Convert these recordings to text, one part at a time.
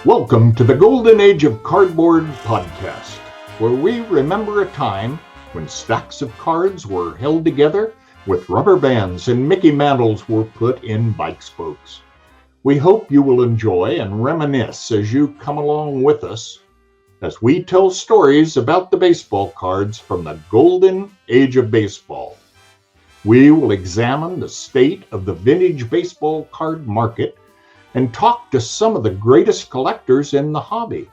Welcome to the Golden Age of Cardboard podcast, where we remember a time when stacks of cards were held together with rubber bands and Mickey mantles were put in bike spokes. We hope you will enjoy and reminisce as you come along with us as we tell stories about the baseball cards from the Golden Age of Baseball. We will examine the state of the vintage baseball card market and talk to some of the greatest collectors in the hobby.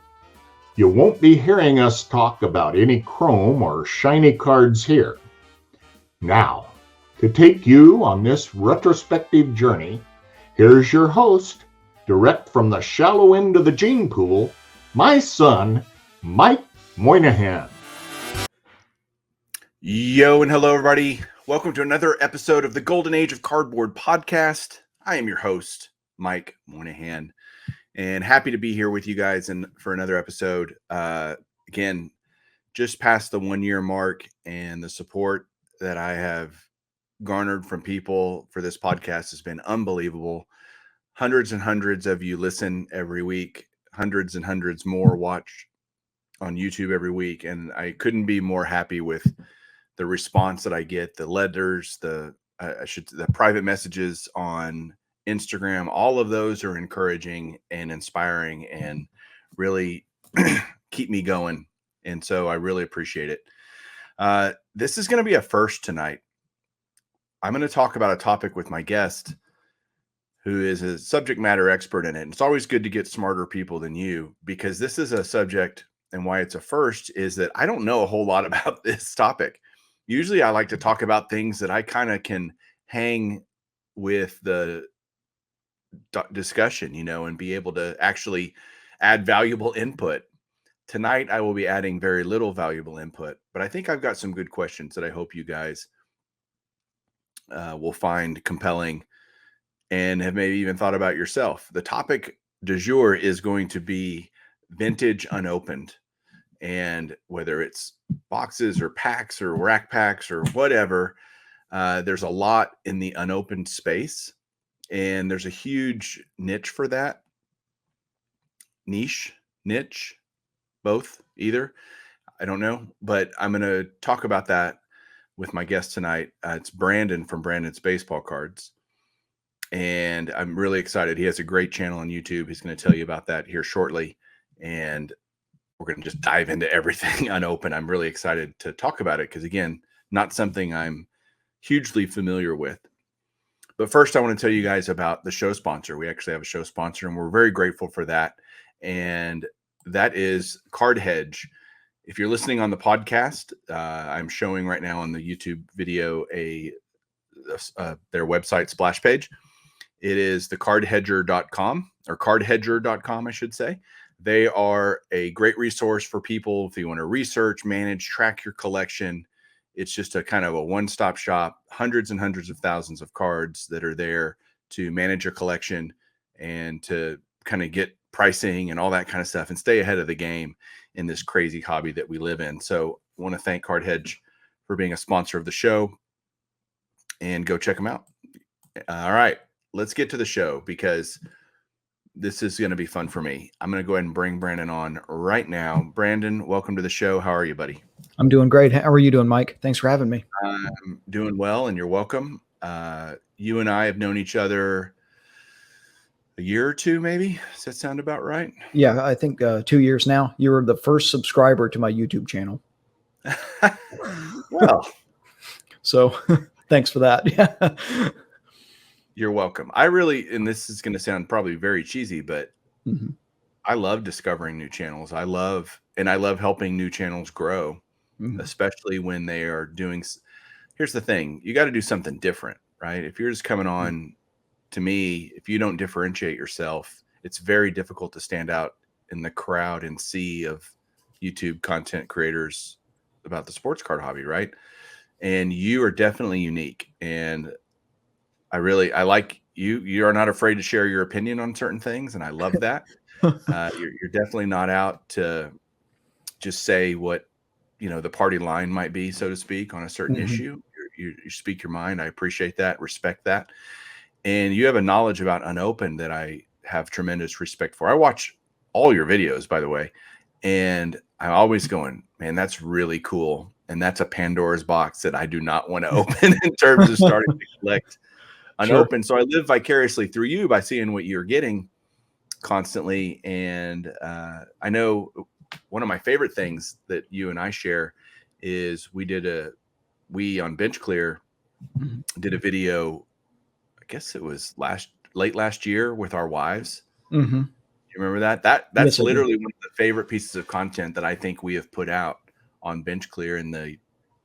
You won't be hearing us talk about any chrome or shiny cards here. Now, to take you on this retrospective journey, here's your host, direct from the shallow end of the gene pool, my son, Mike Moynihan. Yo and hello everybody. Welcome to another episode of the Golden Age of Cardboard podcast. I am your host, Mike Moynihan, and happy to be here with you guys and for another episode. Again, just past the 1 year mark, and the support that I have garnered from people for this podcast has been unbelievable. Hundreds and hundreds of you listen every week. Hundreds and hundreds more watch on YouTube every week, and I couldn't be more happy with the response that I get, the letters, the private messages on Instagram. All of those are encouraging and inspiring and really keep me going. And so I really appreciate it. This is going to be a first tonight. I'm going to talk about a topic with my guest who is a subject matter expert in it. And it's always good to get smarter people than you, because this is a subject, and why it's a first is that I don't know a whole lot about this topic. Usually I like to talk about things that I kind of can hang with the discussion, and be able to actually add valuable input. Tonight, I will be adding very little valuable input, but I think I've got some good questions that I hope you guys will find compelling and have maybe even thought about yourself. The topic du jour is going to be vintage unopened. And whether it's boxes or packs or rack packs or whatever, there's a lot in the unopened space. And there's a huge niche for that. Niche, both, either. I don't know. But I'm going to talk about that with my guest tonight. It's Brandon from Brandon's Baseball Cards. And I'm really excited. He has a great channel on YouTube. He's going to tell you about that here shortly. And we're going to just dive into everything unopened. I'm really excited to talk about it because, again, not something I'm hugely familiar with. But first, I want to tell you guys about the show sponsor. We actually have a show sponsor, and we're very grateful for that. And that is Card Hedge. If you're listening on the podcast, I'm showing right now on the YouTube video their website splash page. It is thecardhedger.com, or cardhedger.com, I should say. They are a great resource for people if you want to research, manage, track your collection. It's just a kind of a one-stop shop, hundreds and hundreds of thousands of cards that are there to manage your collection and to kind of get pricing and all that kind of stuff and stay ahead of the game in this crazy hobby that we live in. So I want to thank Card Hedge for being a sponsor of the show, and go check them out. All right, let's get to the show because this is going to be fun for me. I'm going to go ahead and bring Brandon on right now. Brandon, welcome to the show. How are you, buddy? I'm doing great. How are you doing, Mike? Thanks for having me. I'm doing well, and you're welcome. You and I have known each other a year or two, maybe. Does that sound about right? Yeah, I think 2 years now. You were the first subscriber to my YouTube channel. Well, so thanks for that. Yeah. You're welcome. I really, and this is going to sound probably very cheesy, but I love discovering new channels. I love helping new channels grow, especially when they are doing. Here's the thing. You got to do something different, right? If you're just coming on to me, if you don't differentiate yourself, it's very difficult to stand out in the crowd and sea of YouTube content creators about the sports card hobby, right? And you are definitely unique. And I like you. You are not afraid to share your opinion on certain things, and I love that. You're definitely not out to just say what the party line might be, so to speak, on a certain issue. You speak your mind. I appreciate that, respect that, and you have a knowledge about unopened that I have tremendous respect for. I watch all your videos, by the way. And I'm always going, man, that's really cool. And that's a Pandora's box that I do not want to open in terms of starting to collect unopened. So I live vicariously through you by seeing what you're getting constantly. And I know one of my favorite things that you and I share is we on Bench Clear did a video, I guess it was late last year with our wives. Mm-hmm. You remember that? That's literally one of the favorite pieces of content that I think we have put out on Bench Clear in the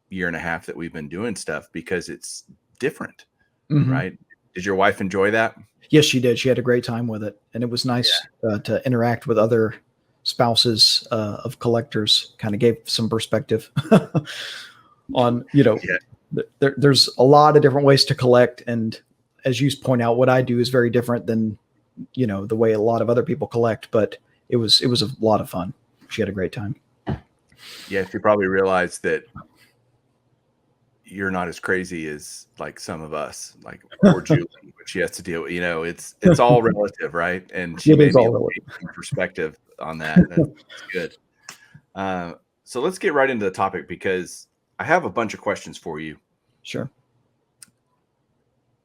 year and a half that we've been doing stuff, because it's different, right? Did your wife enjoy that? Yes, she did. She had a great time with it, and it was nice to interact with other spouses of collectors. Kind of gave some perspective on, there's a lot of different ways to collect, and as you point out, what I do is very different than the way a lot of other people collect. But it was a lot of fun. She had a great time. Yeah, she probably realized that you're not as crazy as like some of us, like poor Julie, what she has to deal with. It's all relative, right? And she made me some perspective on that. That's good. So let's get right into the topic, because I have a bunch of questions for you. Sure.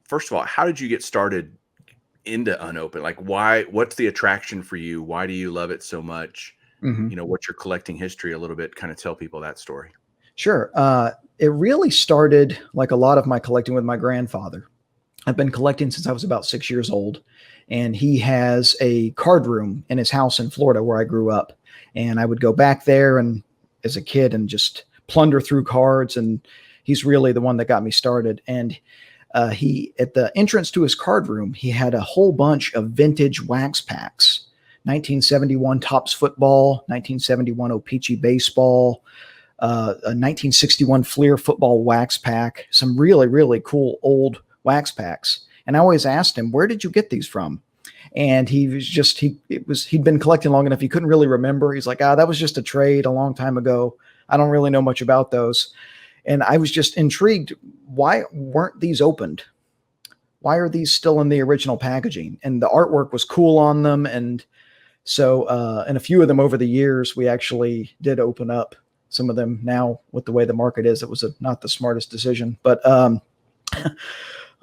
First of all, how did you get started into unopened? Like, what's the attraction for you? Why do you love it so much? What's your collecting history a little bit? Kind of tell people that story. Sure. It really started, like a lot of my collecting, with my grandfather. I've been collecting since I was about 6 years old, and he has a card room in his house in Florida where I grew up. And I would go back there and as a kid and just plunder through cards. And he's really the one that got me started. And he, at the entrance to his card room, he had a whole bunch of vintage wax packs, 1971 Topps football, 1971 O-Pee-Chee baseball, a 1961 Fleer football wax pack, some really, really cool old wax packs. And I always asked him, where did you get these from? And he was just, he'd been collecting long enough. He couldn't really remember. He's like, that was just a trade a long time ago. I don't really know much about those. And I was just intrigued. Why weren't these opened? Why are these still in the original packaging? And the artwork was cool on them. And so, and a few of them over the years, we actually did open up some of them. Now, with the way the market is, it was not the smartest decision, but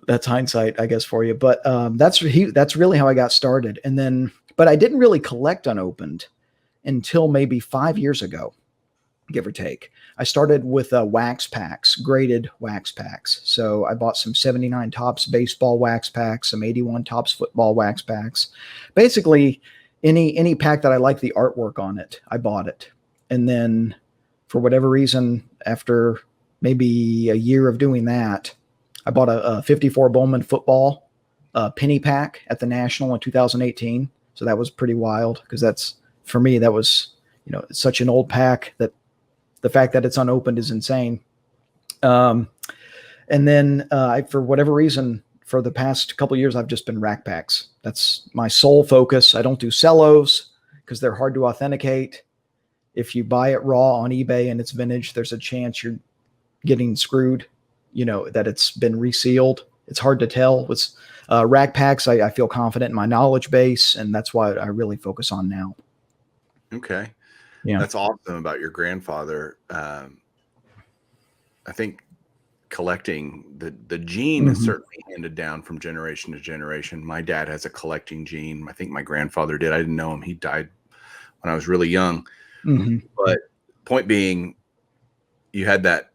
that's hindsight, I guess, for you. But that's really how I got started. And then, but I didn't really collect unopened until maybe 5 years ago, give or take. I started with wax packs, graded wax packs. So I bought some 79 Topps baseball wax packs, some 81 Topps football wax packs. Basically, any pack that I liked the artwork on it, I bought it. And then, for whatever reason, after maybe a year of doing that, I bought a 54 Bowman football penny pack at the National in 2018. So that was pretty wild, because for me, that was, it's such an old pack that the fact that it's unopened is insane. And then for whatever reason, for the past couple of years, I've just been rack packs. That's my sole focus. I don't do cellos because they're hard to authenticate. If you buy it raw on eBay and it's vintage, there's a chance you're getting screwed, that it's been resealed. It's hard to tell. With rack packs, I feel confident in my knowledge base, and that's why I really focus on now. Okay. Yeah. That's awesome about your grandfather. I think collecting, the gene is certainly handed down from generation to generation. My dad has a collecting gene. I think my grandfather did. I didn't know him. He died when I was really young. But point being, you had that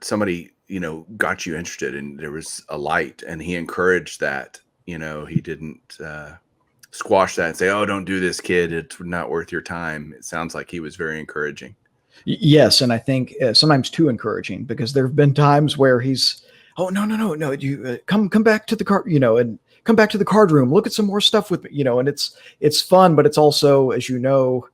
somebody, got you interested, and there was a light, and he encouraged that. He didn't squash that and say, "Oh, don't do this, kid. It's not worth your time." It sounds like he was very encouraging. Yes, and I think sometimes too encouraging, because there have been times where he's, "Oh, no, you come back to the card, and come back to the card room. Look at some more stuff with me, and it's fun, but it's also, as you know,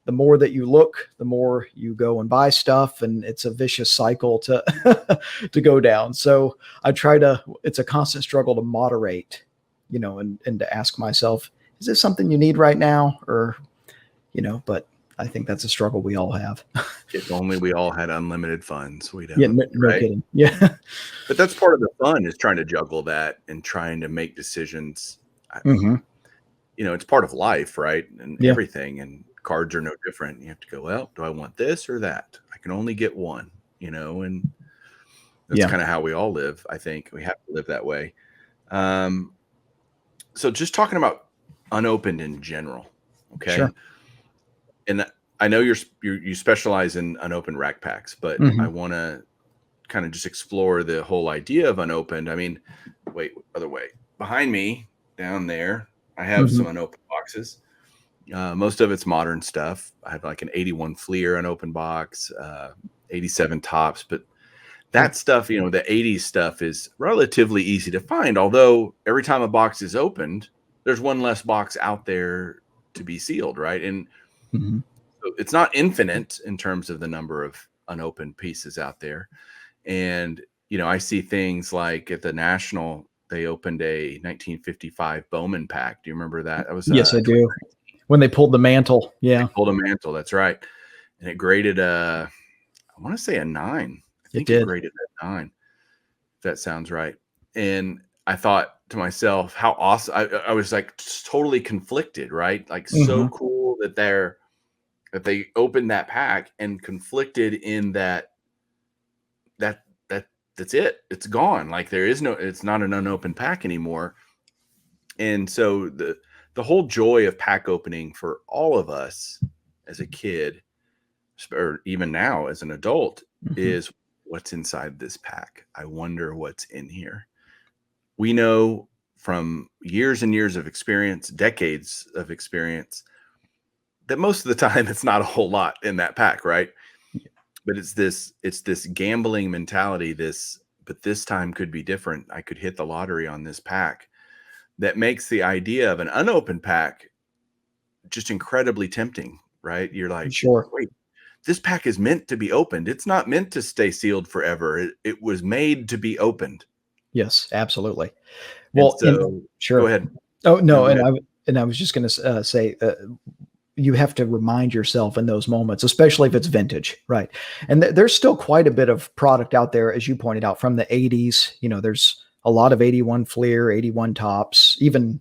the more that you look, the more you go and buy stuff, and it's a vicious cycle to to go down. So I try to. It's a constant struggle to moderate, and to ask myself, is this something you need right now, or, but I think that's a struggle we all have. If only we all had unlimited funds. We don't. Yeah, no right? kidding. Yeah. But that's part of the fun, is trying to juggle that and trying to make decisions. it's part of life, right? And Yeah. everything, and cards are no different. You have to go, well, do I want this or that? I can only get one, and that's Yeah. kind of how we all live. I think we have to live that way. So just talking about unopened in general, okay? Sure. And I know you specialize in unopened rack packs, but Mhm. I want to kind of just explore the whole idea of unopened. I mean, wait, other way. Behind me, down there, I have some Mhm. unopened boxes. Most of it's modern stuff. I have like an 81 Fleer unopened box, 87 tops, but that stuff, the 80s stuff is relatively easy to find. Although every time a box is opened, there's one less box out there to be sealed, right? And Mhm. so it's not infinite in terms of the number of unopened pieces out there. And, I see things like at the National, they opened a 1955 Bowman pack. Do you remember that? That was Yes, I do. When they pulled the mantle. they Yeah, pulled a mantle. That's right. And it graded I want to say a 9. I it think it did. graded a 9. If that sounds right. And I thought to myself, how awesome. I was like totally conflicted, right? Like so Mhm. cool that they opened that pack, and conflicted in that that's it. It's gone. Like it's not an unopened pack anymore. And so the whole joy of pack opening for all of us as a kid, or even now as an adult, Mhm. is what's inside this pack. I wonder what's in here. We know from years and years of experience, decades of experience, that most of the time it's not a whole lot in that pack, right? But it's this gambling mentality, but this time could be different. I could hit the lottery on this pack, that makes the idea of an unopened pack just incredibly tempting, right? You're like, Sure. wait, this pack is meant to be opened. It's not meant to stay sealed forever. It was made to be opened. Yes, absolutely. And Well, and so go sure. ahead. Oh, No, no, go ahead. and I was just gonna say, you have to remind yourself in those moments, especially if it's vintage, right? And there's still quite a bit of product out there, as you pointed out, from the 80s. There's a lot of 81 Fleer, 81 tops, even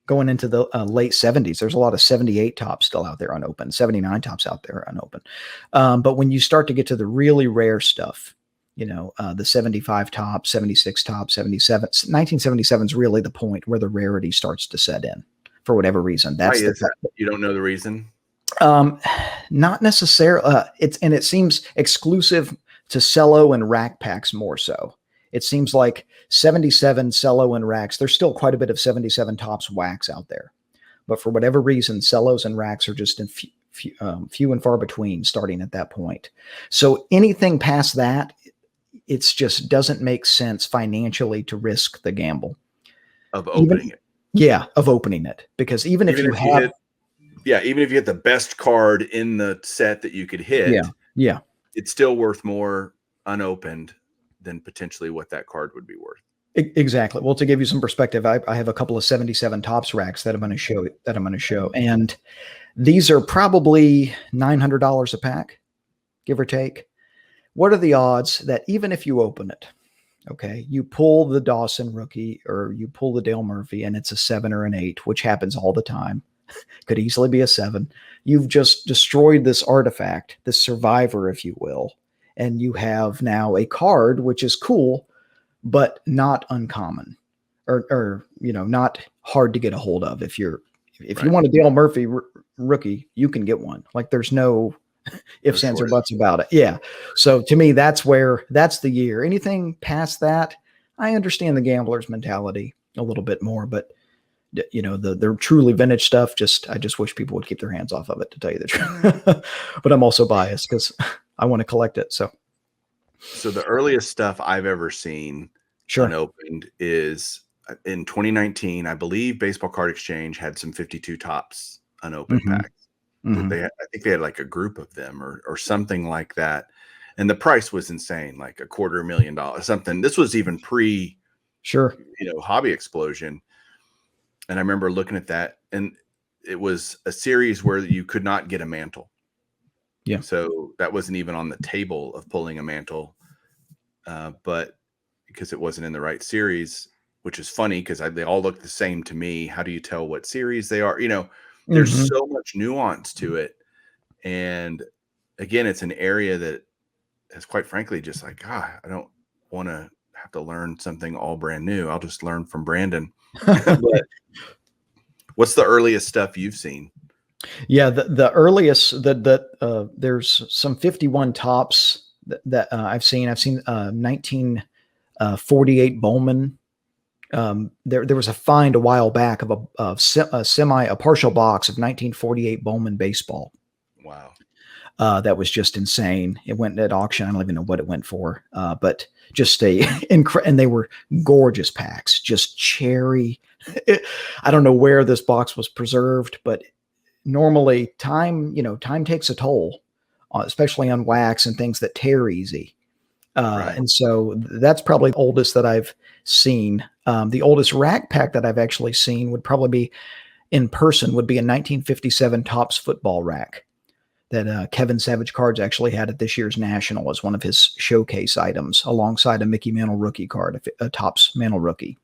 going into the late 70s. There's a lot of 78 tops still out there unopened, 79 tops out there unopened. But when you start to get to the really rare stuff, the 75 top, 76 top, 77, 1977 is really the point where the rarity starts to set in for whatever reason. Why That's the is that? You don't know the reason? um, not necessarily. It seems exclusive to cello and rack packs more so. It seems like 77 cello and racks. There's still quite a bit of 77 tops wax out there, but for whatever reason, cellos and racks are just in few and far between starting at that point. So anything past that, it's just doesn't make sense financially to risk the gamble. Of Even opening it. yeah, of opening it, because even if Even you if you have hit, yeah, even if you hit the best card in the set that you could yeah hit, yeah it's still worth more unopened than potentially what that card would be worth. Exactly. Well, to give you some perspective, I have a couple of 77 tops racks that I'm going to show, and these are probably $900 a pack, give or take. What are the odds that even if you open it, okay, you pull the Dawson rookie or you pull the Dale Murphy and it's a 7 or an 8, which happens all the time, could easily be a 7. You've just destroyed this artifact, this survivor, if you will, and you have now a card which is cool but not uncommon, or not hard to get a hold of. If you Right. want a Dale Murphy rookie, you can get one. Like there's no ifs, ands, or shortage. buts about it. Yeah. So to me, that's the year. Anything past that, I understand the gambler's mentality a little bit more, but the truly vintage stuff, I just wish people would keep their hands off of it, to tell you the truth. But I'm also biased because I want to collect it. So So the earliest stuff I've ever seen sure. unopened is in 2019. I believe Baseball Card Exchange had some 52 tops unopened Hmm. packs. Hmm. I think they had like a group of them or something like that. And the price was insane, like $250,000, something. This was even pre, Sure. hobby explosion. And I remember looking at that, and it was a series where you could not get a mantle. Yeah. So that wasn't even on the table of pulling a mantle, but because it wasn't in the right series. which is funny because they all look the same to me. How do you tell what series they are? There's Mhm. so much nuance to it. And again, it's an area that is quite frankly just like, God, I don't want to have to learn something all brand new. I'll just learn from Brandon. But what's the earliest stuff you've seen? Yeah, the earliest that there's some 51 tops that I've seen. I've seen 1948 Bowman. There was a find a while back of a partial box of 1948 Bowman baseball. Wow. That was just insane. It went at auction. I don't even know what it went for, but just and they were gorgeous packs, just cherry. I don't know where this box was preserved, but normally time takes a toll, especially on wax and things that tear easy. Right. And so that's probably the oldest that I've seen. The oldest rack pack that I've actually seen would probably be in person would be a 1957 Topps football rack that Kevin Savage Cards actually had at this year's National as one of his showcase items alongside a Mickey Mantle rookie card, a Topps Mantle rookie.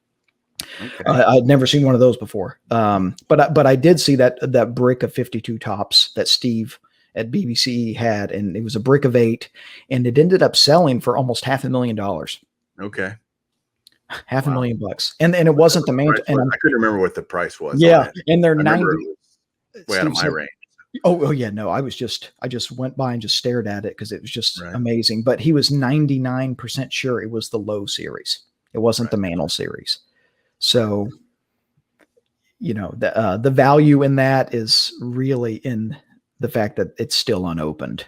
Okay. I'd never seen one of those before. But I did see that brick of 52 Topps that Steve at BBC had, and it was a brick of 8, and it ended up selling for almost $500,000. Okay. Half a million bucks. And it wasn't the mantle. And I couldn't remember what the price was. yeah, on it. and they're I remember 90. it was way out of my range. Oh yeah, no, I just went by and just stared at it because it was just Right. amazing. But he was 99% sure it was the low series. It wasn't the Mantle series. So, the value in that is really in the fact that it's still unopened,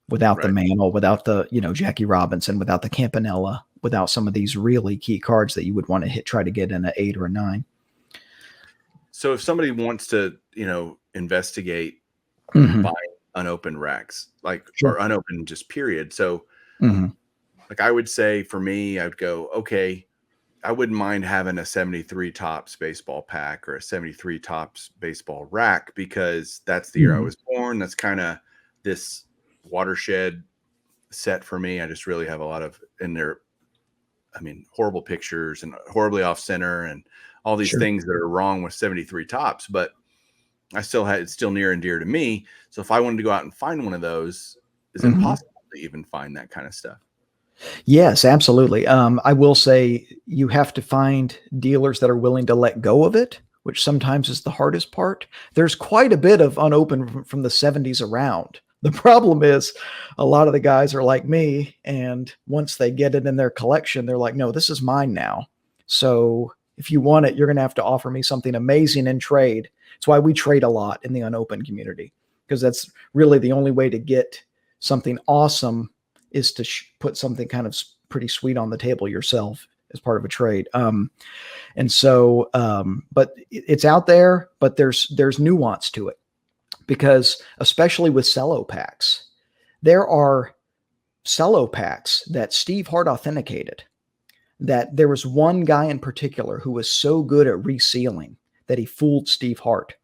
without the Mantle, without the Jackie Robinson, without the Campanella, without some of these really key cards that you would want to try to get in an 8 or a 9. So if somebody wants to, investigate Mhm. buying unopened racks, Sure. or unopened just period. So Mhm. I would say for me, I would go, okay, I wouldn't mind having a 73 Topps baseball pack or a 73 Topps baseball rack because that's the year I was born. That's kind of this watershed set for me. I just really have a lot of in there. I mean, horrible pictures and horribly off center and all these Sure. things that are wrong with 73 Topps, but I still had it's still near and dear to me. So if I wanted to go out and find one of those, it's impossible to even find that kind of stuff. Yes, absolutely. I will say you have to find dealers that are willing to let go of it, which sometimes is the hardest part. There's quite a bit of unopened from the 70s around. The problem is a lot of the guys are like me, and once they get it in their collection, they're like, no, this is mine now. So if you want it, you're going to have to offer me something amazing in trade. That's why we trade a lot in the unopened community, because that's really the only way to get something awesome is to put something kind of pretty sweet on the table yourself as part of a trade. And so, but it's out there, but there's nuance to it, because especially with cello packs, there are cello packs that Steve Hart authenticated, that there was one guy in particular who was so good at resealing that he fooled Steve Hart.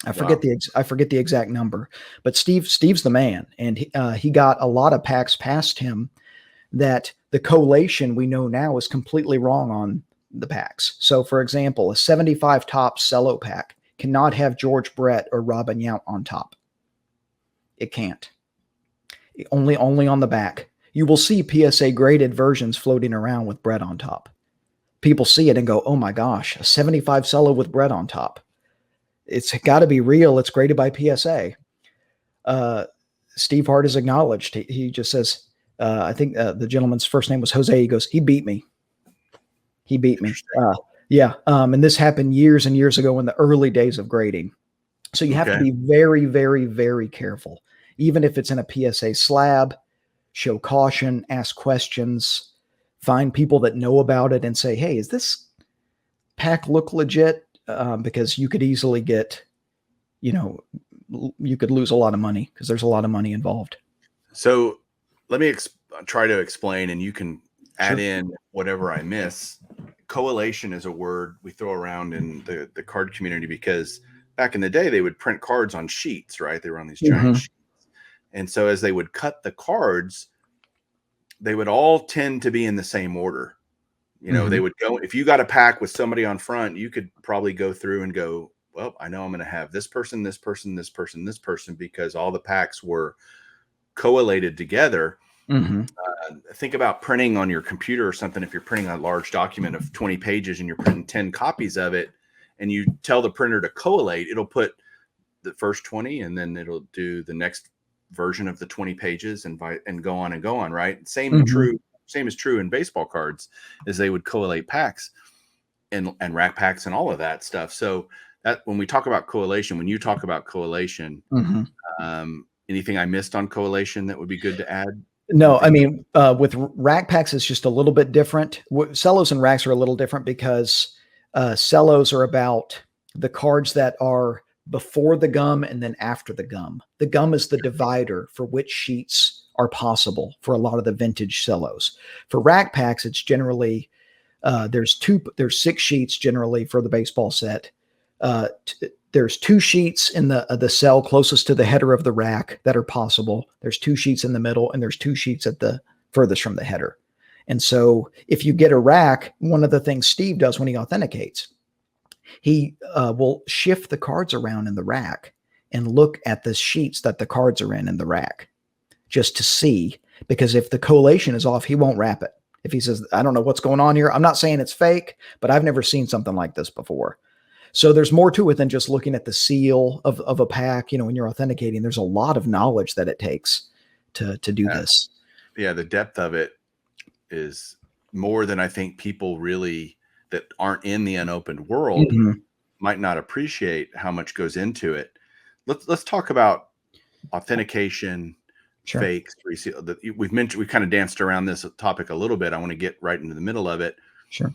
I forget the exact number, but Steve's the man, and he got a lot of packs past him that the collation we know now is completely wrong on the packs. So, for example, a 75 Topps cello pack cannot have George Brett or Robin Yount on top. It can't. Only on the back. You will see PSA graded versions floating around with Brett on top. People see it and go, "Oh my gosh, a 75 cello with Brett on top. It's got to be real. It's graded by PSA." Steve Hart is acknowledged. He just says, I think the gentleman's first name was Jose. He goes, he beat me. Yeah. And this happened years and years ago in the early days of grading. So you have to be very, very, very careful. Even if it's in a PSA slab, show caution, ask questions, find people that know about it and say, hey, is this pack look legit? Because you could easily get, you could lose a lot of money because there's a lot of money involved. So let me try to explain, and you can add in whatever I miss. Collation is a word we throw around in the card community because back in the day, they would print cards on sheets, right? They were on these giant sheets. And so as they would cut the cards, they would all tend to be in the same order. You know, they would go, if you got a pack with somebody on front, you could probably go through and go, well, I know I'm going to have this person, this person, this person, this person, because all the packs were collated together. Think about printing on your computer or something. If you're printing a large document of 20 pages and you're printing 10 copies of it, and you tell the printer to collate, it'll put the first 20 and then it'll do the next version of the 20 pages and go on, right? Same is true in baseball cards, as they would collate packs and rack packs and all of that stuff. So that when we talk about collation, when you talk about collation, anything I missed on collation that would be good to add? No, I mean, with rack packs, it's just a little bit different. Cellos and racks are a little different because cellos are about the cards that are before the gum and then after the gum. The gum is the divider for which sheets are possible for a lot of the vintage cellos. For rack packs, it's generally there's 6 sheets generally for the baseball set. There's 2 sheets in the cell closest to the header of the rack that are possible. There's 2 sheets in the middle, and there's 2 sheets at the furthest from the header. And so if you get a rack, one of the things Steve does when he authenticates, he will shift the cards around in the rack and look at the sheets that the cards are in the rack just to see, because if the collation is off, he won't wrap it. If he says, I don't know what's going on here, I'm not saying it's fake, but I've never seen something like this before. So there's more to it than just looking at the seal of a pack. You know, when you're authenticating, there's a lot of knowledge that it takes to do this. Yeah, the depth of it is more than I think people really that aren't in the unopened world might not appreciate how much goes into it. Let's talk about authentication, fakes, reseal. We've kind of danced around this topic a little bit. I want to get right into the middle of it. Sure.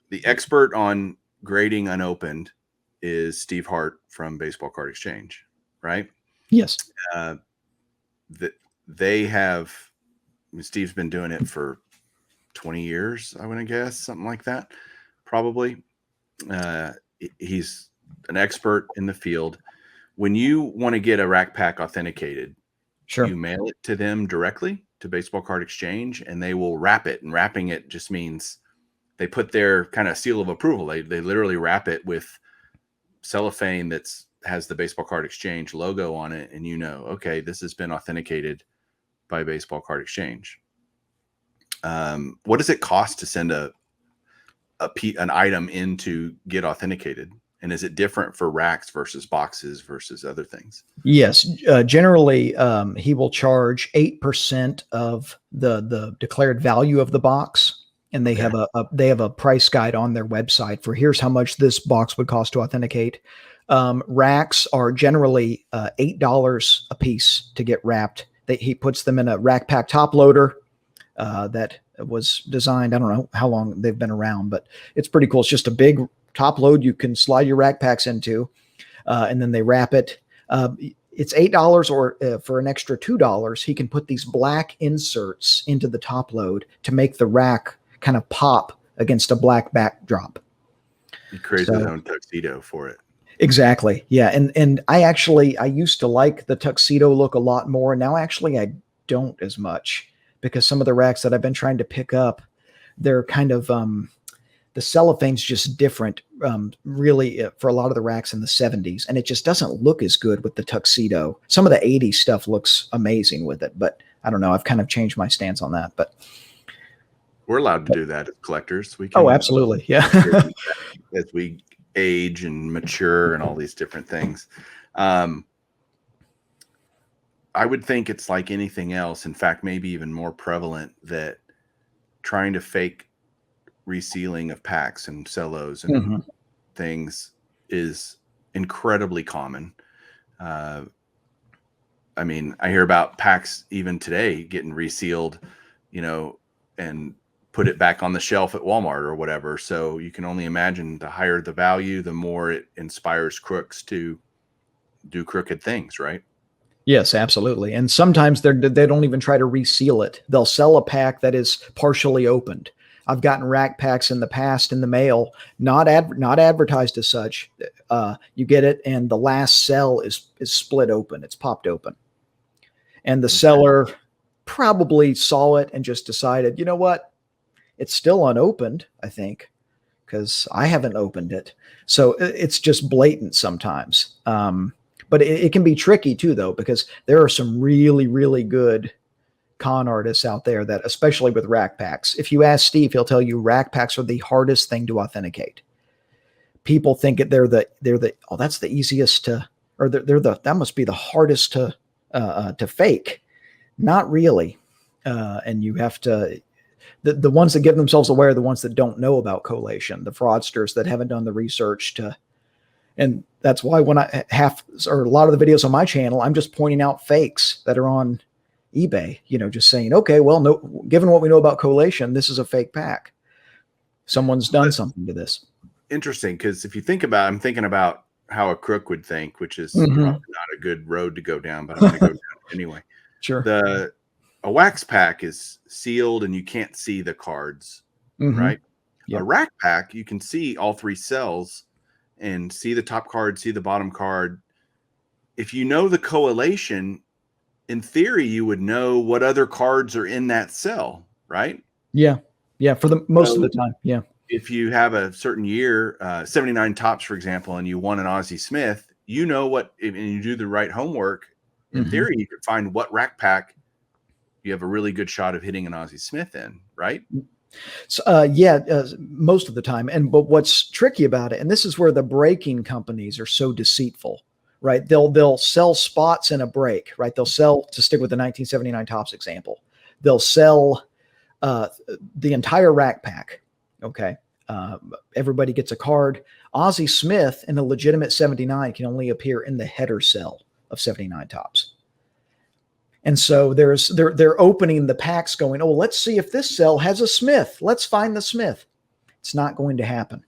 The expert on grading unopened is Steve Hart from Baseball Card Exchange, right? Yes. They have, Steve's been doing it for 20 years, I would guess, something like that, probably. He's an expert in the field. When you want to get a rack pack authenticated, you mail it to them directly to Baseball Card Exchange, and they will wrap it. And wrapping it just means they put their kind of seal of approval. They literally wrap it with cellophane has the Baseball Card Exchange logo on it, and you know, okay, this has been authenticated by Baseball Card Exchange. What does it cost to send an item in to get authenticated? And is it different for racks versus boxes versus other things? Yes. Generally, he will charge 8% of the declared value of the box. And they have a price guide on their website for here's how much this box would cost to authenticate. Racks are generally $8 a piece to get wrapped. He puts them in a rack pack top loader that was designed. I don't know how long they've been around, but it's pretty cool. It's just a big top load you can slide your rack packs into, and then they wrap it. It's $8, or for an extra $2, he can put these black inserts into the top load to make the rack kind of pop against a black backdrop. He creates his own tuxedo for it. Exactly. Yeah. And I used to like the tuxedo look a lot more. Now, actually, I don't as much, because some of the racks that I've been trying to pick up, they're kind of, the cellophane's just different, really, for a lot of the racks in the 70s. And it just doesn't look as good with the tuxedo. Some of the 80s stuff looks amazing with it, but I don't know. I've kind of changed my stance on that, but we're allowed to do that as collectors. We can. Oh, absolutely. Yeah. As we age and mature and all these different things. I would think it's like anything else. In fact, maybe even more prevalent, that trying to fake resealing of packs and cellos and things is incredibly common. I mean, I hear about packs even today getting resealed, and put it back on the shelf at Walmart or whatever. So you can only imagine, the higher the value, the more it inspires crooks to do crooked things, right? Yes, absolutely. And sometimes they don't even try to reseal it. They'll sell a pack that is partially opened. I've gotten rack packs in the past in the mail, not advertised as such. You get it, and the last cell is split open. It's popped open. And the seller probably saw it and just decided, you know what? It's still unopened, I think, because I haven't opened it. So it's just blatant sometimes. But it can be tricky too, though, because there are some really, really good con artists out there that, especially with rack packs, if you ask Steve, he'll tell you rack packs are the hardest thing to authenticate. People think oh, that's the easiest to, or that must be the hardest to fake. Not really. And you have to, the ones that give themselves away are the ones that don't know about collation, the fraudsters that haven't done the research to, and that's why when I have, or a lot of the videos on my channel, I'm just pointing out fakes that are on eBay, just saying, okay, well, no, given what we know about collation, this is a fake pack. Someone's done something to this. Interesting. Cause if you think about, I'm thinking about how a crook would think, which is probably not a good road to go down, but I'm going to go down anyway. Sure. A wax pack is sealed and you can't see the cards, right? Yep. A rack pack, you can see all three cells and see the top card, see the bottom card. If you know the collation, in theory, you would know what other cards are in that cell, right? Yeah. Yeah. For the most of the time. Yeah. If you have a certain year, 79 tops, for example, and you won an Ozzie Smith, you know what, and you do the right homework, in theory, you could find what rack pack you have a really good shot of hitting an Ozzie Smith in, right? So, most of the time. But what's tricky about it, and this is where the breaking companies are so deceitful, right? They'll sell spots in a break, right? They'll sell, to stick with the 1979 tops example, they'll sell the entire rack pack. Okay. Everybody gets a card. Ozzie Smith in a legitimate 79 can only appear in the header cell of 79 tops. And so they're opening the packs going, oh, let's see if this cell has a Smith. Let's find the Smith. It's not going to happen.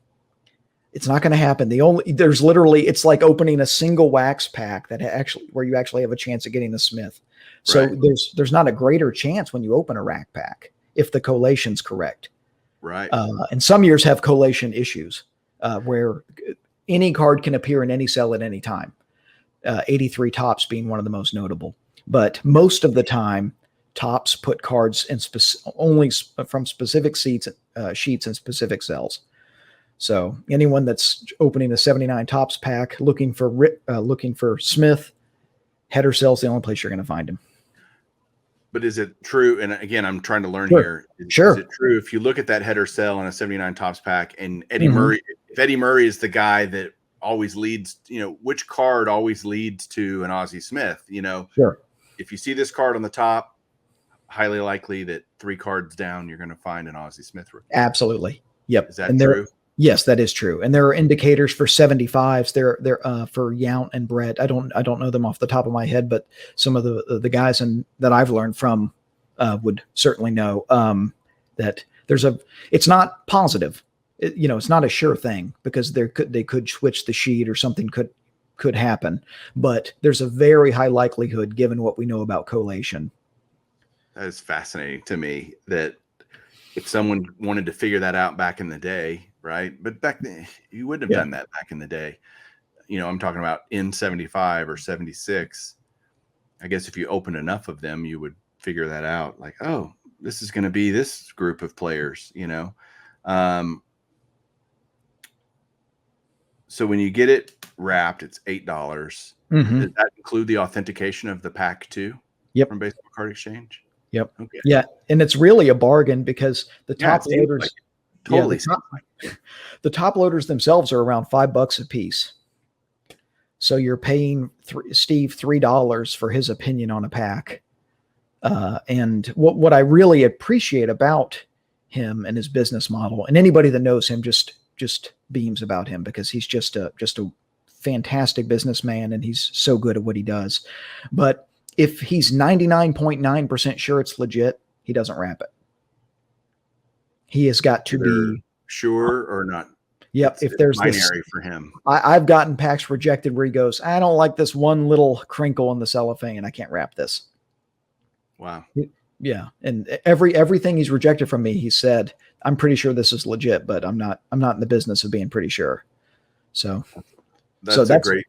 It's not going to happen. It's like opening a single wax pack where you actually have a chance of getting the Smith. So right. there's not a greater chance when you open a rack pack if the collation's correct. Right. And some years have collation issues where any card can appear in any cell at any time. 83 tops being one of the most notable. But most of the time, tops put cards in only from specific sheets in specific cells. So anyone that's opening a 79 tops pack looking for Smith, header cell's the only place you're going to find him. But is it true? And again, I'm trying to learn here. Is it true if you look at that header cell in a 79 tops pack and Eddie Murray, if Eddie Murray is the guy that always leads, which card always leads to an Ozzie Smith, Sure. If you see this card on the top, highly likely that 3 cards down, you're going to find an Ozzie Smith. Absolutely. Yep. Is that true? Yes, that is true. And there are indicators for 75s. They're for Yount and Brett. I don't know them off the top of my head, but some of the guys that I've learned from would certainly know that it's not positive. It's not a sure thing because they could switch the sheet or something could happen, but there's a very high likelihood given what we know about collation. That is fascinating to me that if someone wanted to figure that out back in the day, right? But back then you wouldn't have done that back in the day. I'm talking about in 75 or 76. I guess if you open enough of them, you would figure that out. Like, oh, this is going to be this group of players, So when you get it wrapped, it's $8. Does that include the authentication of the pack too? Yep. From Baseball Card Exchange? Yep. Okay. Yeah. And it's really a bargain because the top loaders, the top loaders themselves are around $5 a piece. So you're paying Steve $3 for his opinion on a pack. And what I really appreciate about him and his business model, and anybody that knows him just beams about him because he's just a fantastic businessman and he's so good at what he does. But if he's 99.9% sure it's legit, he doesn't wrap it. He has got to be sure or not. Yep. If there's binary for him, I've gotten packs rejected where he goes, I don't like this one little crinkle in the cellophane. I can't wrap this. Wow. Yeah. And everything he's rejected from me, he said, I'm pretty sure this is legit, but I'm not in the business of being pretty sure. So that's a great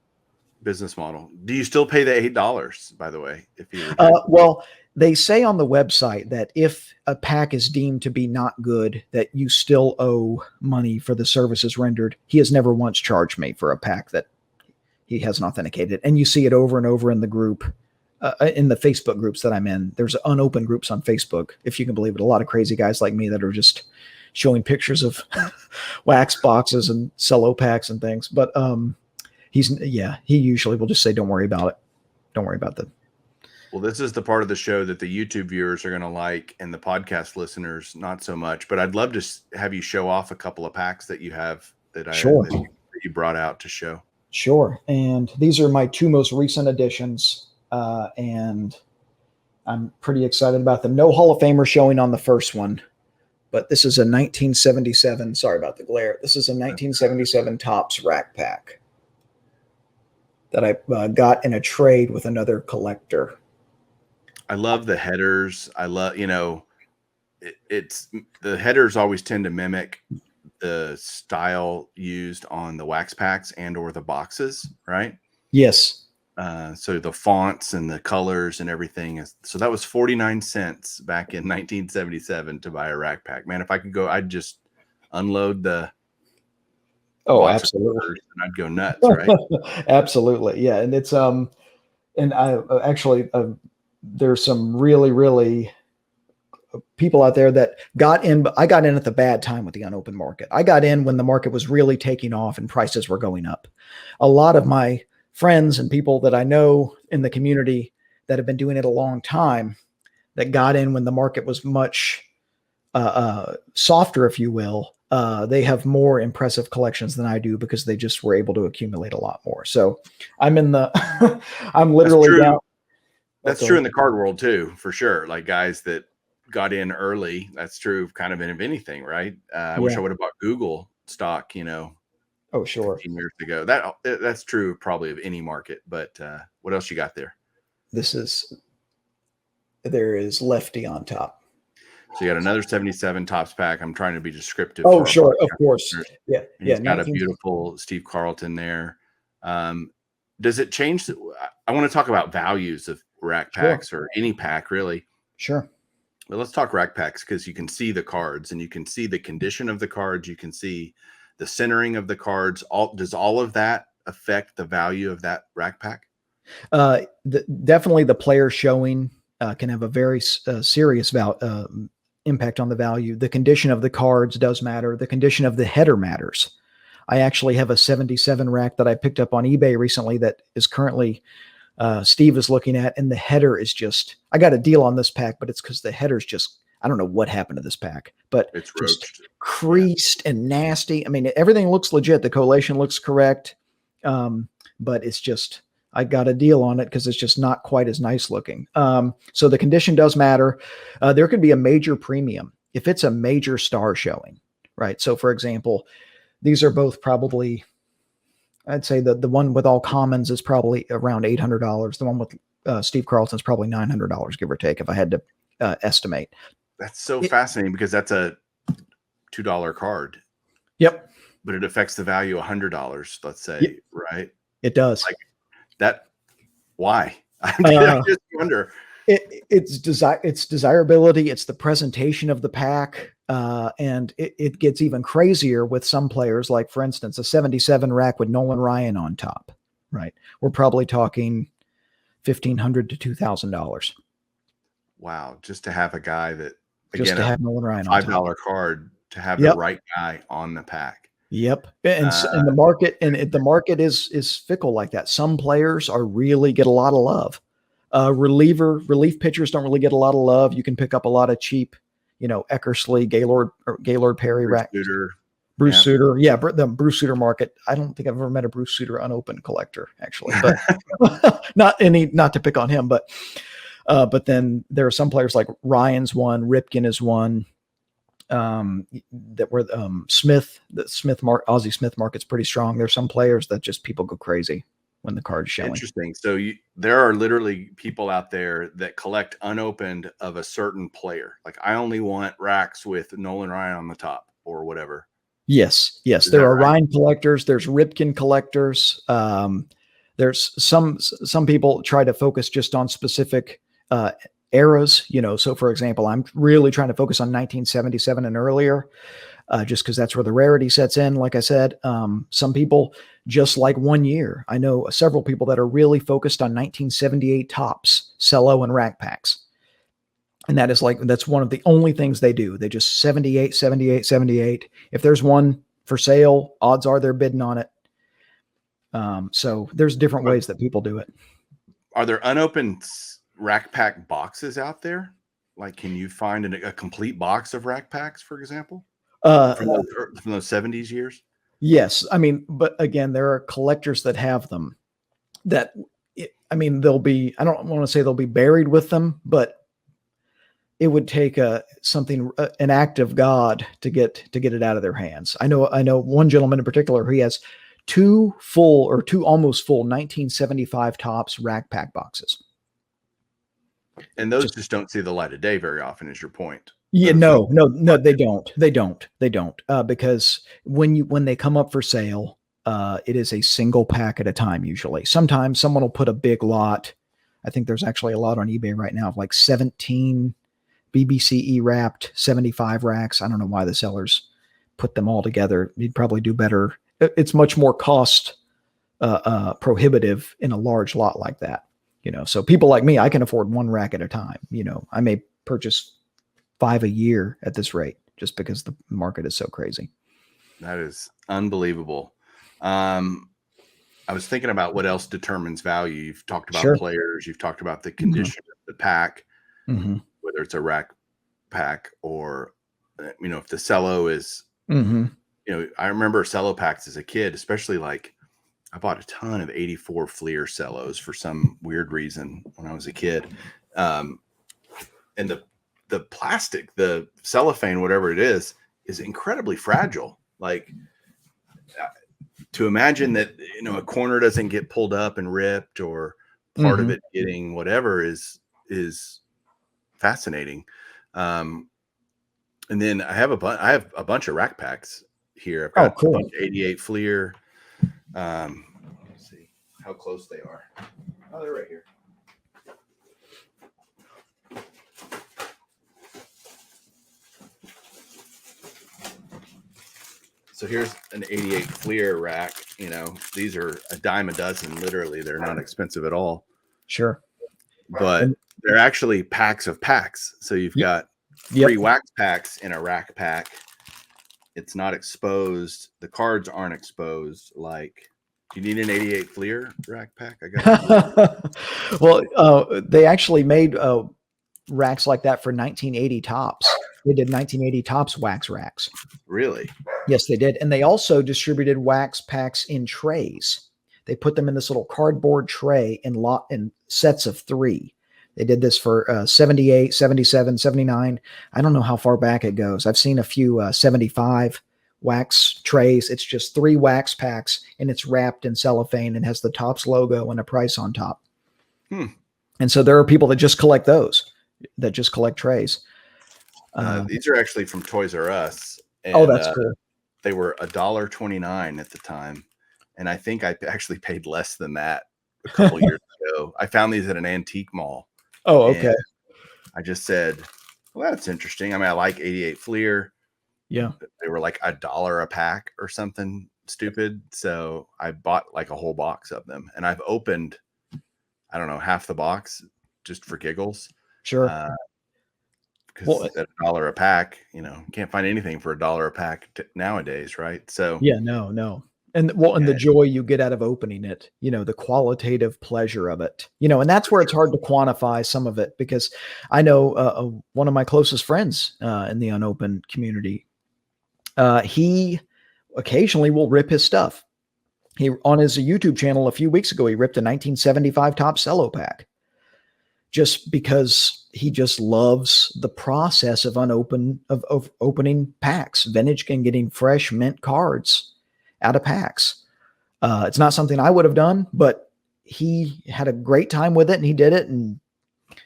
business model. Do you still pay the $8, by the way? If you well, They say on the website that if a pack is deemed to be not good, that you still owe money for the services rendered. He has never once charged me for a pack that he hasn't authenticated. And you see it over and over in the group, in the Facebook groups that I'm in. There's unopened groups on Facebook, if you can believe it. A lot of crazy guys like me that are just showing pictures of wax boxes and cello packs and things. But he usually will just say, don't worry about it. Don't worry about that. Well, this is the part of the show that the YouTube viewers are going to like and the podcast listeners not so much. But I'd love to have you show off a couple of packs that you have that you brought out to show. Sure. And these are my two most recent additions. And I'm pretty excited about them. No Hall of Famer showing on the first one, but this is a 1977. Sorry about the glare. This is a 1977 Topps rack pack that I got in a trade with another collector. I love the headers. I love, it's the headers always tend to mimic the style used on the wax packs and or the boxes, right? Yes. So the fonts and the colors and everything so that was 49 cents back in 1977 to buy a rack pack. Man, if I could go, I'd just unload the absolutely, and I'd go nuts, right? Absolutely. Yeah. And it's and I actually there's some really people out there that got in, but I got in at the bad time with the unopened market. I got in when the market was really taking off and prices were going up. A lot of my friends and people that I know in the community that have been doing it a long time, that got in when the market was much softer, if you will, they have more impressive collections than I do because they just were able to accumulate a lot more. So I'm in the, I'm literally down. That's true in the card world too, for sure. Like guys that got in early, that's true kind of in anything, right? I wish I would have bought Google stock, Oh, sure. 15 years ago. That's true probably of any market. But what else you got there? There is Lefty on top. So you got another 77 Topps pack. I'm trying to be descriptive. Oh, sure. Of course. Yeah. And he's got a beautiful Steve Carlton there. Does it change? I want to talk about values of rack packs or any pack really. Sure. But let's talk rack packs because you can see the cards and you can see the condition of the cards. You can see the centering of the cards. Does all of that affect the value of that rack pack? Definitely the player showing can have a very serious impact on the value. The condition of the cards does matter. The condition of the header matters. I actually have a 77 rack that I picked up on eBay recently that is currently Steve is looking at, and the header is just, I got a deal on this pack, but it's because the header's just, I don't know what happened to this pack, but it's just creased and nasty. I mean, everything looks legit. The collation looks correct. But it's just, I got a deal on it because it's just not quite as nice looking. So the condition does matter. There could be a major premium if it's a major star showing, right? So for example, these are both probably, I'd say the one with all commons is probably around $800. The one with Steve Carlton is probably $900, give or take, if I had to estimate. That's so fascinating because that's a $2 card. Yep. But it affects the value of $100, let's say, right? It does. Like that. Why? I just wonder. It's desirability. It's the presentation of the pack. And it gets even crazier with some players, like for instance, a 77 rack with Nolan Ryan on top, right? We're probably talking $1,500 to $2,000. Wow. Just to have a guy that, just to have Nolan Ryan on $5 card to have the right guy on the pack. Yep. And the market, the market is fickle like that. Some players really get a lot of love. Relief pitchers don't really get a lot of love. You can pick up a lot of cheap, Eckersley, Gaylord Perry, Bruce Sutter. Yeah. The Bruce Sutter market. I don't think I've ever met a Bruce Sutter unopened collector actually, but not to pick on him, but then there are some players like Ryan's one, Ripken is one, that were Ozzie Smith market's pretty strong. There's some players that just people go crazy when the card's showing. Interesting. So there are literally people out there that collect unopened of a certain player. Like I only want racks with Nolan Ryan on the top or whatever. Yes. There are Ryan collectors. There's Ripken collectors. There's some people try to focus just on specific eras, so for example, I'm really trying to focus on 1977 and earlier, just because that's where the rarity sets in. Like I said, some people just like 1 year. I know several people that are really focused on 1978 tops, cello and rack packs. And that's one of the only things they do. They just 78, 78, 78. If there's one for sale, odds are they're bidding on it. So there's different ways that people do it. Are there unopened rack pack boxes out there? Like, can you find a complete box of rack packs, for example, from those 70s years? Yes. I mean, but again, there are collectors that have them that, they'll be, I don't want to say they'll be buried with them, but it would take an act of God to get it out of their hands. I know one gentleman in particular, he has two almost full 1975 tops rack pack boxes. And those just don't see the light of day very often, is your point. Yeah, no, they don't. Because when they come up for sale, it is a single pack at a time. Usually, sometimes someone will put a big lot. I think there's actually a lot on eBay right now of like 17 BBCE wrapped 75 racks. I don't know why the sellers put them all together. You'd probably do better. It's much more cost prohibitive in a large lot like that. So people like me, I can afford one rack at a time. I may purchase 5 a year at this rate just because the market is so crazy. That is unbelievable. I was thinking about what else determines value. You've talked about players. You've talked about the condition of the pack, whether it's a rack pack or, if the cello is, I remember cello packs as a kid, especially like I bought a ton of 84 Fleer cellos for some weird reason when I was a kid. And the plastic, the cellophane, whatever it is incredibly fragile. Like, to imagine that, a corner doesn't get pulled up and ripped or part of it getting whatever is fascinating. And then I have a bunch of rack packs here. I've got a bunch of 88 Fleer. Let's see how close they are. Oh, they're right here. So here's an 88 Fleer rack. These are a dime a dozen. Literally, they're not expensive at all. Sure. But they're actually packs of packs. So you've got 3 wax packs in a rack pack. It's not exposed. The cards aren't exposed. Like, do you need an 88 Fleer rack pack? I got Well, they actually made racks like that for 1980 tops. They did 1980 tops wax racks. Really? Yes, they did. And they also distributed wax packs in trays. They put them in this little cardboard tray in sets of 3. They did this for 78, 77, 79. I don't know how far back it goes. I've seen a few 75 wax trays. It's just 3 wax packs and it's wrapped in cellophane and has the Tops logo and a price on top. And so there are people that just collect those, that just collect trays. These are actually from Toys R Us. And, that's cool. They were $1.29 at the time. And I think I actually paid less than that a couple years ago. I found these at an antique mall. Oh, okay. I just said, well, that's interesting. I mean, I like 88 Fleer. Yeah. They were like $1 a pack or something stupid. So I bought like a whole box of them. And I've opened, I don't know, half the box just for giggles. Sure. Because at $1 a pack, you can't find anything for $1 a pack nowadays, right? So yeah, no. And the joy you get out of opening it, the qualitative pleasure of it, and that's where it's hard to quantify some of it, because I know one of my closest friends in the unopened community, he occasionally will rip his stuff. He, on his YouTube channel a few weeks ago, he ripped a 1975 top cello pack just because he just loves the process of of opening packs, vintage and getting fresh mint cards out of packs. It's not something I would have done, but he had a great time with it and he did it. And,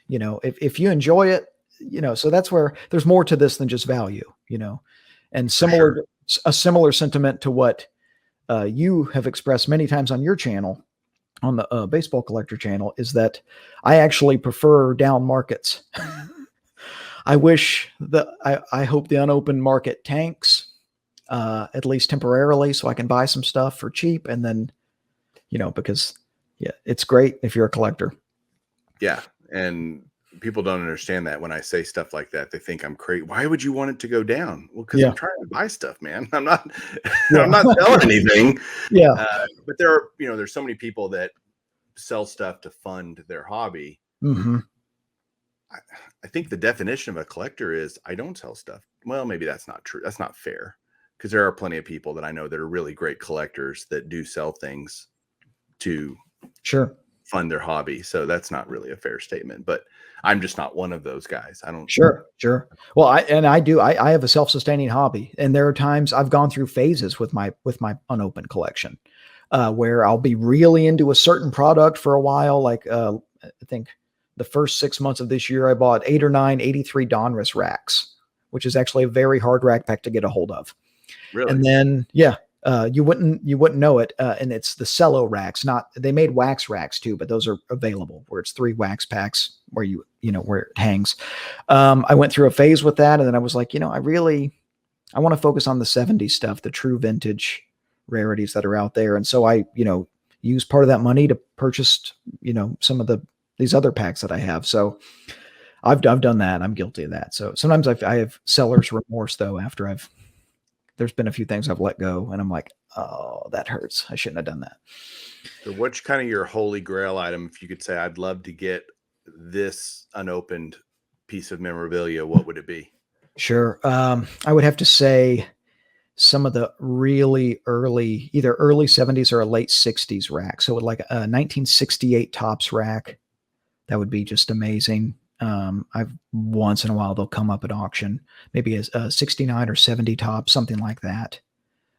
if you enjoy it, so that's where there's more to this than just value, and a similar sentiment to what you have expressed many times on your channel on the baseball collector channel is that I actually prefer down markets. I wish I hope the unopened market tanks, at least temporarily, so I can buy some stuff for cheap. And then, because it's great if you're a collector. Yeah. And people don't understand that when I say stuff like that. They think I'm crazy. Why would you want it to go down? Well, because I'm trying to buy stuff, man. I'm not selling anything. Yeah. But there are, there's so many people that sell stuff to fund their hobby. Mm-hmm. I think the definition of a collector is I don't sell stuff. Well, maybe that's not true. That's not fair, because there are plenty of people that I know that are really great collectors that do sell things to fund their hobby. So that's not really a fair statement, but I'm just not one of those guys. I don't. Sure. Well, I have a self-sustaining hobby, and there are times I've gone through phases with my unopened collection, where I'll be really into a certain product for a while. Like, I think the first 6 months of this year, I bought 8 or 9 83 Donruss racks, which is actually a very hard rack pack to get a hold of. Really? And then, you wouldn't know it. And it's the cello racks, they made wax racks too, but those are available where it's 3 wax packs where where it hangs. I went through a phase with that. And then I was like, I want to focus on the 70s stuff, the true vintage rarities that are out there. And so I, use part of that money to purchase, some of these other packs that I have. So I've done that. I'm guilty of that. So sometimes I have seller's remorse though, after there's been a few things I've let go and I'm like, oh, that hurts. I shouldn't have done that. So what's kind of your holy grail item? If you could say, I'd love to get this unopened piece of memorabilia, what would it be? Sure. I would have to say some of the really early, either early 70s or a late 60s rack. So like a 1968 Topps rack, that would be just amazing. I've once in a while, they'll come up at auction, maybe as 69 or 70 Topps, something like that.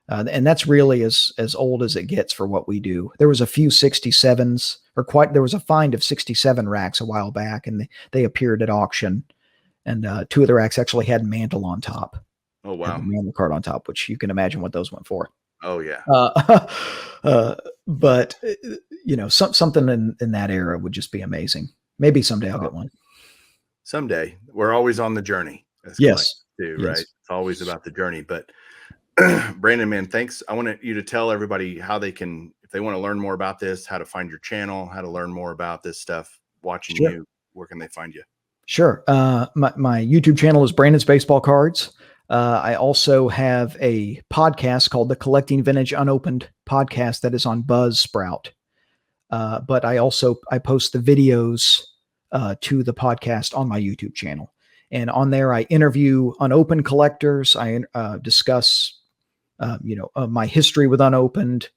And that's really as old as it gets for what we do. There was a few 67s there was a find of 67 racks a while back, and they appeared at auction, and 2 of the racks actually had mantle on top. Oh, wow. Mantle card on top, which you can imagine what those went for. Oh yeah. But something in that era would just be amazing. Maybe someday I'll get one. Someday. We're always on the journey. Yes. Right? It's always about the journey. But Brandon, man, thanks. I want you to tell everybody how they can, if they want to learn more about this, how to find your channel, how to learn more about this stuff, watching you, where can they find you? Sure. My YouTube channel is Brandon's Baseball Cards. I also have a podcast called the Collecting Vintage Unopened podcast that is on Buzzsprout. But I post the videos to the podcast on my YouTube channel. And on there, I interview unopened collectors. I discuss, my history with unopened.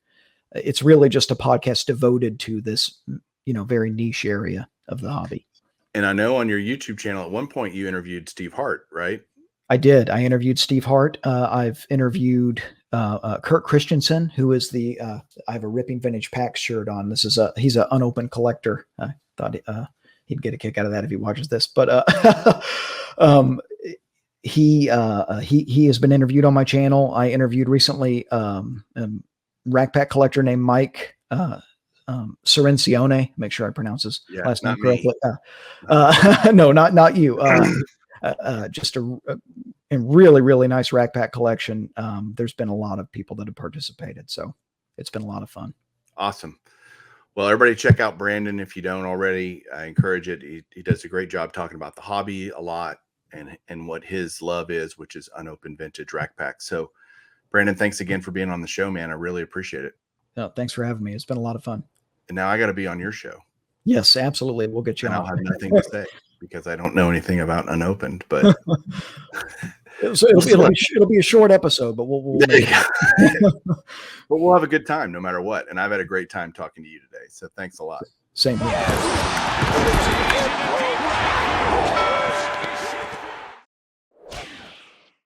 It's really just a podcast devoted to this, very niche area of the hobby. And I know on your YouTube channel, at one point you interviewed Steve Hart, right? I did. I interviewed Steve Hart. I've interviewed Kurt Christensen, who is I have a Ripping Vintage Pack shirt on. He's an unopened collector. I thought he'd get a kick out of that if he watches this. But he has been interviewed on my channel. I interviewed recently rack pack collector named Mike Cirencione. Make sure I pronounce his last name correctly. No, not you. Just a really, really nice rack pack collection. There's been a lot of people that have participated, so it's been a lot of fun. Awesome. Well, everybody check out Brandon if you don't already. I encourage it. He does a great job talking about the hobby a lot and what his love is, which is unopened vintage rack packs. So, Brandon, thanks again for being on the show, man. I really appreciate it. No, thanks for having me. It's been a lot of fun. And now I got to be on your show. Yes, absolutely. We'll get you on. I'll have nothing to say because I don't know anything about unopened, but it'll be a short episode, but we'll make it. But we'll have a good time no matter what. And I've had a great time talking to you today. So thanks a lot. Same here.